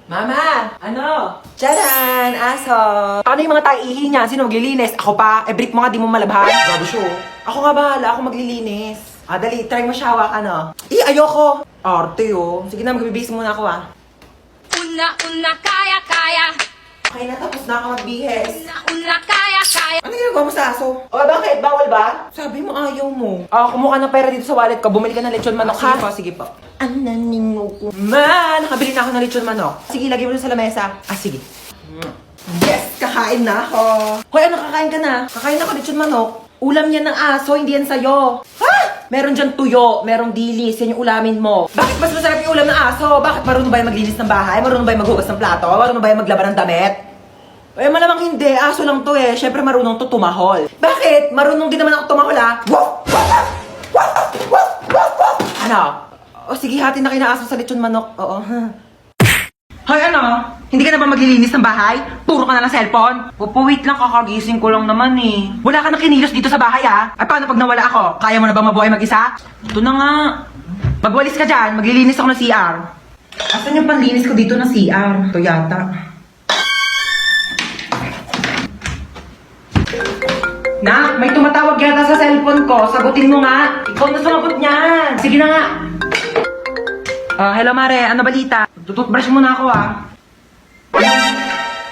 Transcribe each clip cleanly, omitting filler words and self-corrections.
Mama! Ano? Tcharan! Aso! Paano yung mga taihi niya? Sino maglilinis? Ako pa? Brick mo nga, di mo malabhan. Grabe siya. Ako nga bahala, ako maglilinis. Dali, try mo siya hawakan, no? Ayoko! Arte, Sige na, magbibis muna ako, Una, kaya. Okay na, tapos na ako magbihis. Una, kaya. Ano ginagawa mo sa aso? Bakit? Bawal ba? Sabi mo ayaw mo. Kumuha ng pera dito sa wallet ko. Bumili ka ng lechon manok, ha? Sige po. Ananingo ko. Nakabili na ako ng lechon manok. Sige, lagay mo dun sa lamesa. Sige. Yes! Kakain na ako. Hoy, ano kakain ka na? Kakain ako lechon manok. Ulam yan ng aso, hindi yan sa'yo. Ha? Meron dyan tuyo, merong dilis, yan yung ulamin mo. Bakit mas masarap yung ulam ng aso? Bakit marunong ba yung maglinis ng bahay? Marunong ba yung maghugas ng plato? Marunong ba yung maglaban ng damit? Malamang hindi. Aso lang to Siyempre marunong to tumahol. Bakit? Marunong din naman ako tumahol, ha? Ano? Sige, hati na kinaaso sa lechon manok. Oo. Hoy, ano? Hindi ka na ba maglilinis ng bahay? Puro ka na lang cellphone? Wait lang, kakagising ko lang naman eh. Wala ka na kinilos dito sa bahay, ha? Ay, paano pag nawala ako? Kaya mo na ba mabuhay mag-isa? Ito na nga. Magwalis ka dyan. Maglilinis ako ng CR. Asan yung panlinis ko dito ng CR? Ito yata. Nak, may tumatawag yata sa cellphone ko. Sagutin mo nga. Ikaw na sumagot niyan. Sige na nga. Hello Mare, ano balita? Tututbrush muna ako,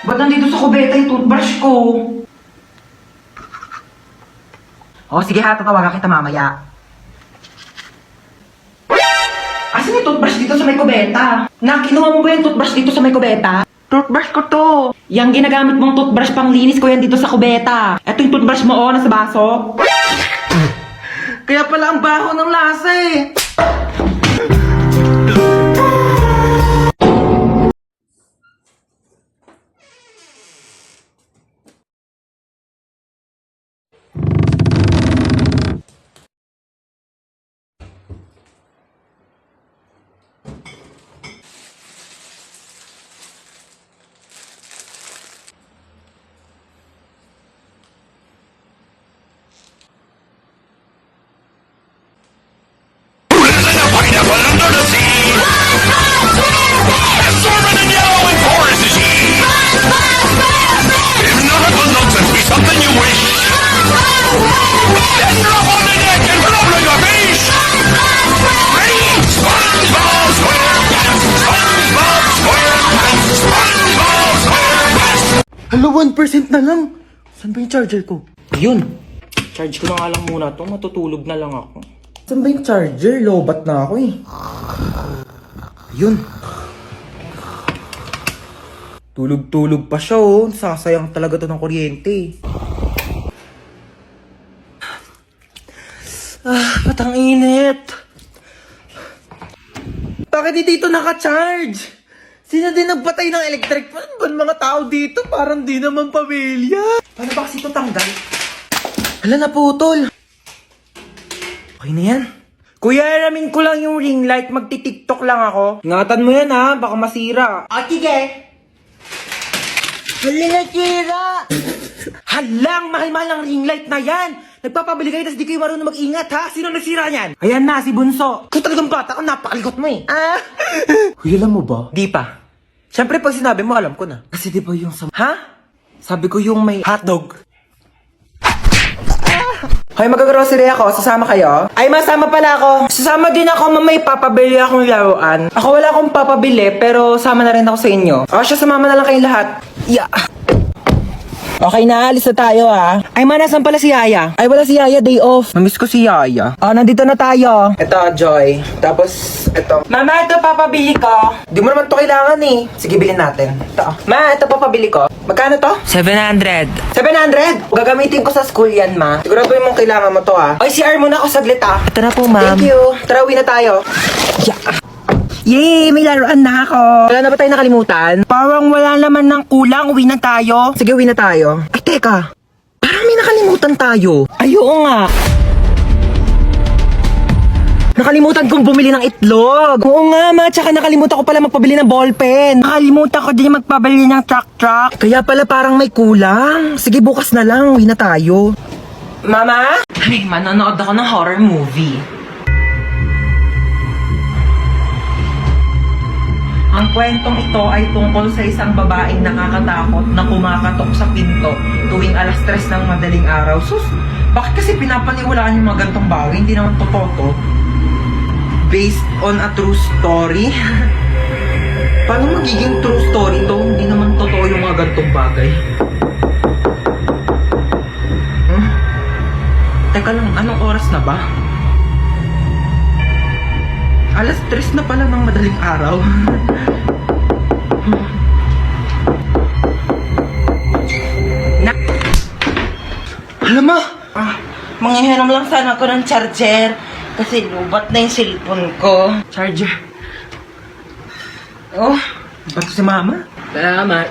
Ba't nandito sa kubeta yung toothbrush ko? Sige ha, tatawagan kita mamaya. Asan yung toothbrush dito sa may kubeta? Nak, kinuha mo ba yung toothbrush dito sa may kubeta? Toothbrush ko to. Yang ginagamit mong toothbrush pang linis ko yan dito sa kubeta. Ito yung toothbrush mo, nasa baso. Kaya pala ang baho ng lasa eh. Hello, 1% na lang. Saan ba yung charger ko? Ayun. Charge ko na nga lang muna to. Matutulog na lang ako. Saan ba yung charger? Lobat na ako eh. Ayun. Tulog-tulog pa siya Sasayang talaga to ng kuryente. Ba't ang init? Bakit di dito naka-charge? Sino din nagpatay ng electric fan? Ba't mga tao dito? Parang di naman pamilya. Paano ba kasi ito tanggal? Hala, naputol. Okay na yan. Kuya, aramin ko lang yung ring light. Magti-tiktok lang ako. Ingatan mo yan ha, baka masira. Sige. Hala, nasira. Halang, mahal-mahal ang ring light na yan. Nagpapabili kayo, tas di kayo marunong mag-ingat ha. Sino nasira niyan? Ayan na, si Bunso. Kung talagang bata ka, napakalikot mo eh. Kuya, alam mo ba? Di pa. Siyempre, pag sinabi mo, alam ko na. Kasi di ba yung sa... Ha? Sabi ko yung may hotdog. Hoy, mag-grocery ako. Sasama kayo? Ay, masama pala ako. Sasama din ako, may papabili akong laruan. Ako wala akong papabili, pero sama na rin ako sa inyo. Siya, sumama na lang kayong lahat. Yeah. Okay na, alis na tayo Ay, nasan pala si Yaya? Ay, wala si Yaya, day off. Mamiss ko si Yaya. Nandito na tayo. Ito, Joy. Tapos, ito. Mama, ito papabili ko. Di mo naman to kailangan eh. Sige, bilhin natin. Ito. Ma, ito papabili ko. Magkano to? 700. 700? Gagamitin ko sa school yan, ma. Sigurado mong kailangan mo to Oy, CR muna ako saglit Ito na po, ma'am. Thank you. Tara, uwi na tayo. Yeah. Yay! May laruan na ako! Wala na ba tayo nakalimutan? Parang wala naman ng kulang. Uwi na tayo. Sige, uwi na tayo. Ay, teka. Parang may nakalimutan tayo. Ay, oo nga. Nakalimutan kong bumili ng itlog. Oo nga, ma. Tsaka nakalimutan ko pala magpabili ng ballpen. Nakalimutan ko din magpabili ng truck. Kaya pala parang may kulang. Sige, bukas na lang. Uwi na tayo. Mama? Ay, manonood ako ng horror movie. Ang kwentong ito ay tungkol sa isang babaeng nakakatakot na kumakatok sa pinto tuwing alas 3 ng madaling araw. Sus, bakit kasi pinapaniwalaan yung mga gantong bagay? Hindi naman totoo to. Based on a true story? Paano magiging true story to? Hindi naman totoo yung mga gantong bagay. Teka lang, anong oras na ba? Alas 3 na pala ng madaling araw. Na! Alam mo! Manghihiram lang sana ako ng charger kasi lubat na yung cellphone ko. Charger. Oh, ba't si mama? Salamat.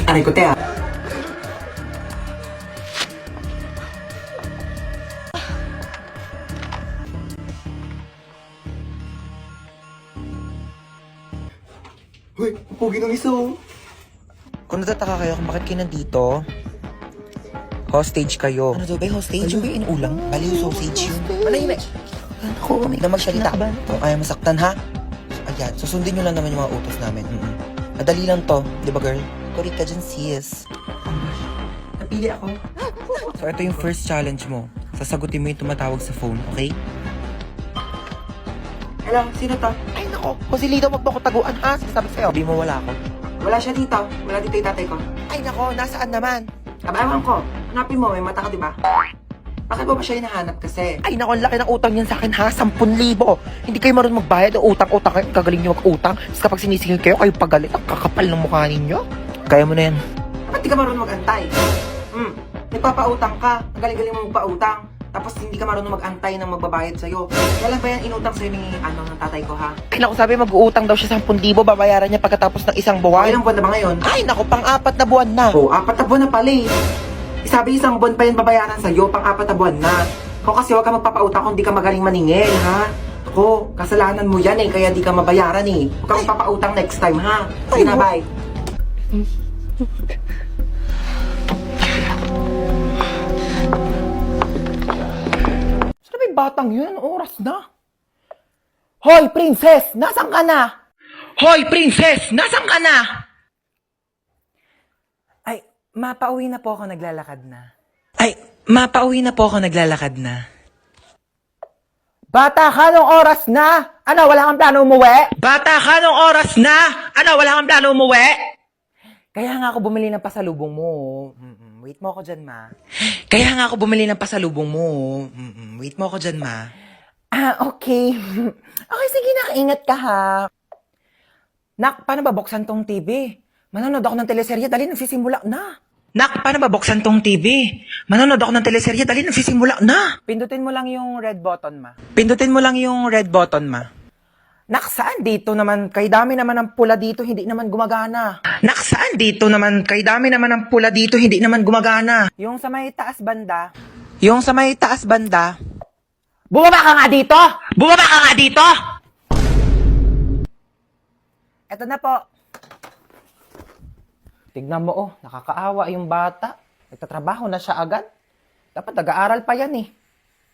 Aray ko, Tea. Hoy, pugi ng isa oh. Kung natataka kayo kung bakit kayo nandito, hostage kayo. Ano daw ba yung hostage? Ano ba yung inuulang? Baliw sausage yun. Manahimik. Ako, hindi na magsalita. Kung ayaw masaktan, ha? Ayan, susundin nyo lang naman yung mga utos namin. Madali lang to, di ba girl? Kurit ka dyan, sis. Napili ako. So, ito yung first challenge mo. Sasagutin mo yung tumatawag sa phone, okay? Hello, sino to? Ay, nako. Kung si Lito, wag mo ko taguan, ha? Sabi sa'yo. Sabi mo wala ako. Wala siya dito. Wala dito yung tatay ko. Ay, nako. Nasaan naman? Kabayawan ko. Hanapin mo, may mata ka, di ba? Bakit mo ba siya hinahanap kasi? Ay, nako. Ang laki ng utang niyan sa akin, ha? 10,000. Hindi kayo marunong magbayad. Utang-utang kayo. Gagaling niyo mag-utang. Tapos kapag sinisingil kayo, kayo pagalit. Ang kakapal ng mukha ninyo. Kaya mo na yan. Ba't di ka marunong mag-antay? Nagpapautang ka. Ang galing-galing mo magpautang. Tapos hindi ka marunong mag-antay ng magbabayad sa'yo. Kailan ba yan inutang sa'yo ni ng tatay ko, ha? Ay, nako. Sabi mag-uutang daw siya 10,000. Babayaran niya pagkatapos ng isang buwan. Ilang buwan na ba ngayon? Ay, nako. Pang-4 na buwan na. Oo, 4 na buwan na pala eh. Sabi isang buwan pa yan babayaran sa'yo, pang-4 na buwan na. Kung kasi huwag ka magpapautang kung di ka magaling maningil, ha? Ako, kasalanan mo yan eh, kaya di ka mabayaran eh. Huwag ka magpapautang next time, ha? Sige na, bye. Sino ba yung batang yun? Anong oras na? Hoy, princess! Nasaan ka na? Hoy, princess! Nasaan ka na? Ay, mapauwi na po ako naglalakad na. Ay, mapauwi na po ako naglalakad na. Bata ka, nung oras na? Ano, wala kang plano umuwi? Bata ka, nung oras na? Ano, wala kang plano umuwi? Kaya nga ako bumili ng pasalubong mo. Wait mo ako dyan, ma. Kaya nga ako bumili ng pasalubong mo. Wait mo ako dyan, ma. Ah, okay. Okay, sige na, ingat ka ha. Nak, paano ba buksan tong TV? Manonood ako ng teleserye, dali nagsisimula na. Nak, paano ba buksan tong TV? Manonood ako ng teleserye, dali nagsisimula na. Pindutin mo lang yung red button, ma. Pindutin mo lang yung red button, ma. Nak, saan dito naman? Kay dami naman ang pula dito, hindi naman gumagana. Nak, saan dito naman? Kay dami naman ang pula dito, hindi naman gumagana. Yung sa may taas banda. Yung sa may taas banda. Bumaba ka nga dito! Bumaba ka nga dito! Eto na po. Tignan mo, oh, nakakaawa yung bata. Nagtatrabaho na siya agad. Dapat nag-aaral pa yan eh.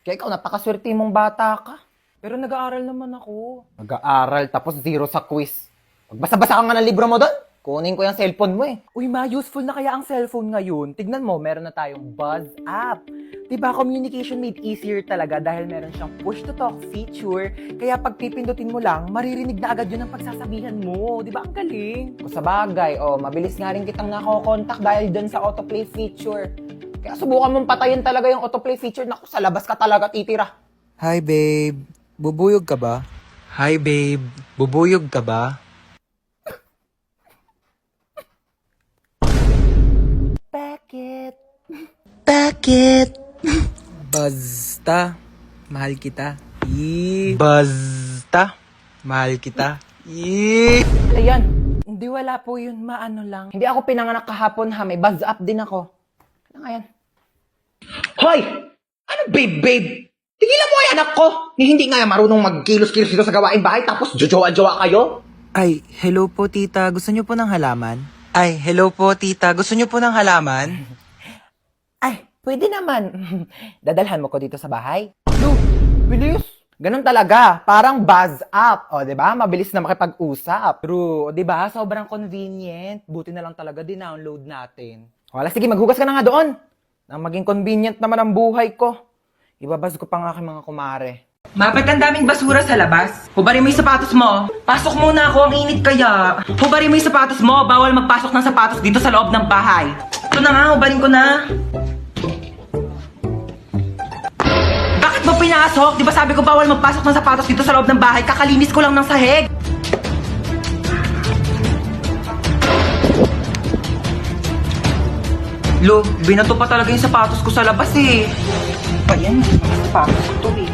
Kaya ikaw, napakaswerte mong bata ka. Pero nag-aaral naman ako. Nag-aaral, tapos 0 sa quiz. Magbasa-basa ka nga ng libro mo doon. Kunin ko yung cellphone mo eh. Uy ma, useful na kaya ang cellphone ngayon. Tignan mo, meron na tayong Buzz app. Diba, communication made easier talaga dahil meron siyang push-to-talk feature. Kaya pag pipindutin mo lang, maririnig na agad yun ang pagsasabihan mo. Diba, ang galing? O sa bagay, mabilis nga rin kitang nako-contact dahil dun sa autoplay feature. Kaya subukan mong patayin talaga yung autoplay feature. Naku, sa labas ka talaga titira. Hi babe, bubuyog ka ba? Hi babe, bubuyog ka ba? Bakit? Basta, mahal kita. Basta, mahal kita. Ayan, hindi wala po yun, maano lang. Hindi ako pinanganak kahapon ha, may buzz up din ako. Ano nga yan? Hoy! Ano babe? Tigilan mo yung anak ko! Hindi nga marunong magkilos-kilos dito sa gawain bahay tapos jojowa-jowa kayo? Ay, hello po tita, gusto niyo po ng halaman? Ay, hello po tita, gusto niyo po ng halaman? Ay, pwede naman. Dadalhan mo ko dito sa bahay? Lo, bilis. Ganun talaga. Parang buzz up. O, di ba? Mabilis na makipag-usap. True. O, di ba? Sobrang convenient. Buti na lang talaga din-download natin. Wala, sige, maghugas ka na nga doon. Nang maging convenient naman ang buhay ko. Ibabas ko pa nga aking mga kumare. Mapit ang daming basura sa labas. Hubarin mo yung sapatos mo. Pasok muna ako, ang init kaya. Hubarin mo yung sapatos mo. Bawal magpasok ng sapatos dito sa loob ng bahay. Ito na nga, hubarin ko na. Bakit mo pinasok? Di ba sabi ko bawal magpasok ng sapatos dito sa loob ng bahay? Kakalinis ko lang ng sahig. Lo, binato pa talaga yung sapatos ko sa labas eh. Pa yan, mga sapatos ko to eh.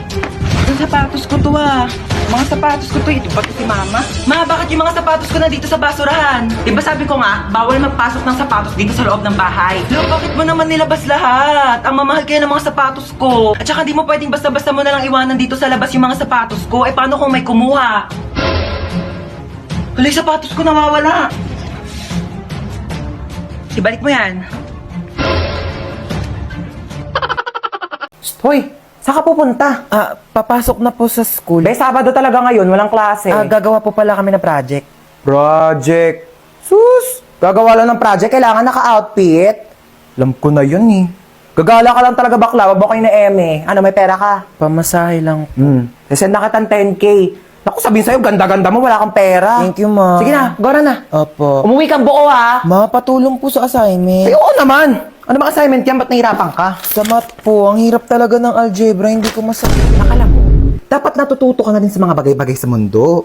Yung sapatos ko to ah. Mga sapatos ko to eh. Ito ba to si mama? Ma, bakit yung mga sapatos ko na dito sa basurahan? Diba sabi ko nga, bawal magpasok ng sapatos dito sa loob ng bahay. Lo, bakit mo naman nilabas lahat? Ang mamahal kaya ng mga sapatos ko. At saka di mo pwedeng basta-basta mo na lang iwanan dito sa labas yung mga sapatos ko. Eh paano kung may kumuha? Hala, yung sapatos ko nawawala. Ibalik mo yan. Hoy, saan ka pupunta? Papasok na po sa school. Sabado talaga ngayon, walang klase. Gagawa po pala kami ng project. Project? Sus! Gagawa lang ng project, kailangan naka-outfit. Alam ko na yun eh. Gagala ka lang talaga bakla, wag mo kayo na eme. Ano, may pera ka? Pamasahe lang. Send na kitang 10K. Naku, sabihin sa'yo, ganda-ganda mo, wala kang pera. Thank you, ma. Sige na, gora na. Opo. Umuwi kang buo ha. Ma, patulong po sa assignment. Eh, oo naman. Ano bang assignment yan? Ba't nahirapan ka? Sa math po, ang hirap talaga ng algebra, hindi ko masabi. Nakala mo, dapat natututo ka na din sa mga bagay-bagay sa mundo.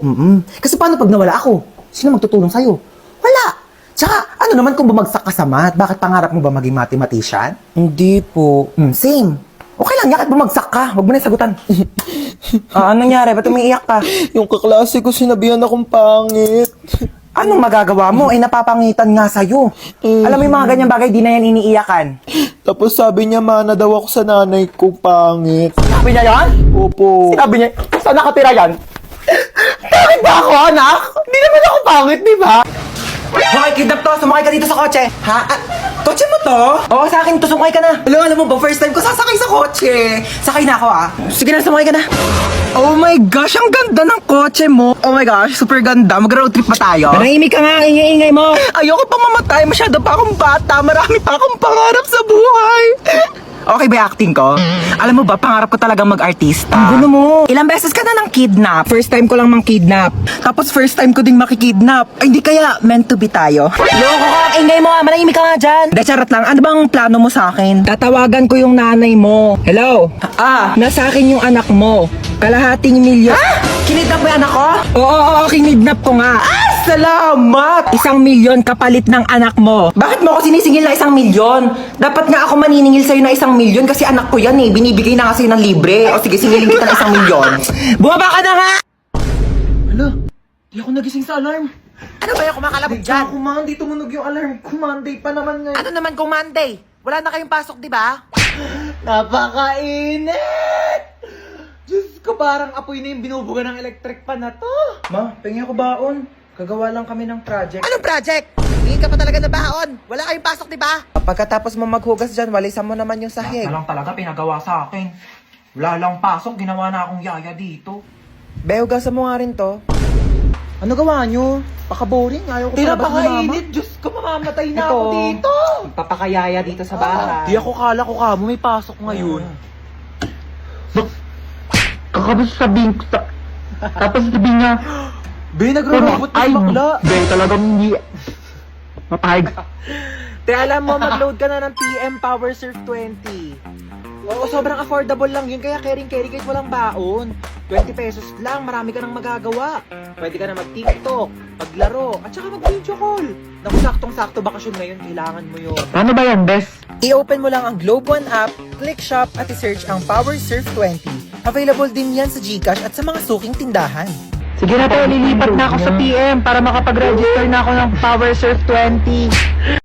Kasi paano pag nawala ako? Sino magtutulong sa'yo? Wala. Tsaka, ano naman kung bumagsak ka sa math? Bakit pangarap mo ba maging mathematician? Hindi po. Same. Okay lang, yakit bumagsak ka. Huwag mo na yung sagutan. Anong nangyari? Ba't umiiyak ka? Yung kaklase ko sinabihan akong pangit. Anong magagawa mo? Eh, napapangitan nga sa'yo. Alam mo yung mga ganyang bagay, di na yan iniiyakan. Tapos sabi niya, mana daw ako sa nanay ko pangit. Sabi niya yan? Opo. Sinabi niya, saan nakatira yan? Bakit ba ako, anak? Hindi naman ako pangit, di ba? Hoy, kidnap to. Sumakay ka dito sa kotse. Ha? Kotse mo to? Oo, sa akin to. Sumakay ka na. Alam mo ba, first time ko sasakay sa kotse. Sakay na ako, ah. Sige na, sumakay ka na. Oh my gosh, ang ganda ng kotse mo. Oh my gosh, super ganda. Mag-road trip pa tayo. Nanahimik ka nga, ingay-ingay mo. Ayoko pang mamatay. Masyado pa akong bata. Marami pa akong pangarap sa buhay. Okay ba yung acting ko? Alam mo ba, pangarap ko talagang mag-artista. Ang gulo mo. Ilang beses ka na ng kidnap. First time ko lang mang kidnap. Tapos first time ko ding makikidnap. Ay, hindi kaya meant to be tayo. Loko ka, ang ingay mo, manahimik ka nga dyan. De, charot lang. Ano bang plano mo sa akin? Tatawagan ko yung nanay mo. Hello? Nasa akin yung anak mo. Kalahating milyon. Kinidnap mo yung anak ko? Oo, kinidnap ko nga. Salamat! 1 milyon kapalit ng anak mo. Bakit mo ako sinisingil na 1 milyon? Dapat nga ako maniningil sa'yo na 1 milyon kasi anak ko yan eh. Binibigay na nga sa'yo ng libre. O sige, singilin kita ng 1 milyon. Bumaba ka na nga! Hala, di ako nagising sa alarm. Ano ba yung kumakalabog dyan? Hindi tumunog yung alarm ko. Monday pa naman ngayon. Ano naman kung Monday? Wala na kayong pasok, di ba? Napakainit! Diyos ko, parang apoy na yung binubuga ng electric pan na to. Ma, pengi ako baon. Gagawa lang kami ng project. Anong project? Hindi ka pa talaga na baon. Wala kayong pasok, di ba? Pagkatapos mo maghugas dyan, walisan mo naman yung sahig. lang talaga pinagawa sa akin. Wala lang pasok, ginawa na akong yaya dito. Be, hugasan mo nga rin to. Ano gawa nyo? Paka-boring. Ayaw ko sa labas ni mama. Diyos ko, mamamatay na Ito. ako dito. Papakayaya dito sa bahay. Di ako kala ko kamo may pasok ngayon. Kakabas sabihin ko tapos sabihin niya, Be, nagro-robot na bakla. Be, talagang hindi mapahig. Te, alam mo, mag-load ka na ng PM Power Surf 20. Oo, sobrang affordable lang yun. Kaya caring-carry kahit walang baon. 20 pesos lang, marami ka nang magagawa. Pwede ka na mag-TikTok, maglaro, at saka mag-video call. Naku, saktong-sakto bakasyon ngayon, kailangan mo yun. Paano ba yan, Bes? I-open mo lang ang Globe One app, click shop at i-search ang Power Surf 20. Available din yan sa GCash at sa mga suking tindahan. Sige na to, lilipat na ako sa PM para makapag-register na ako ng Power Surf 20.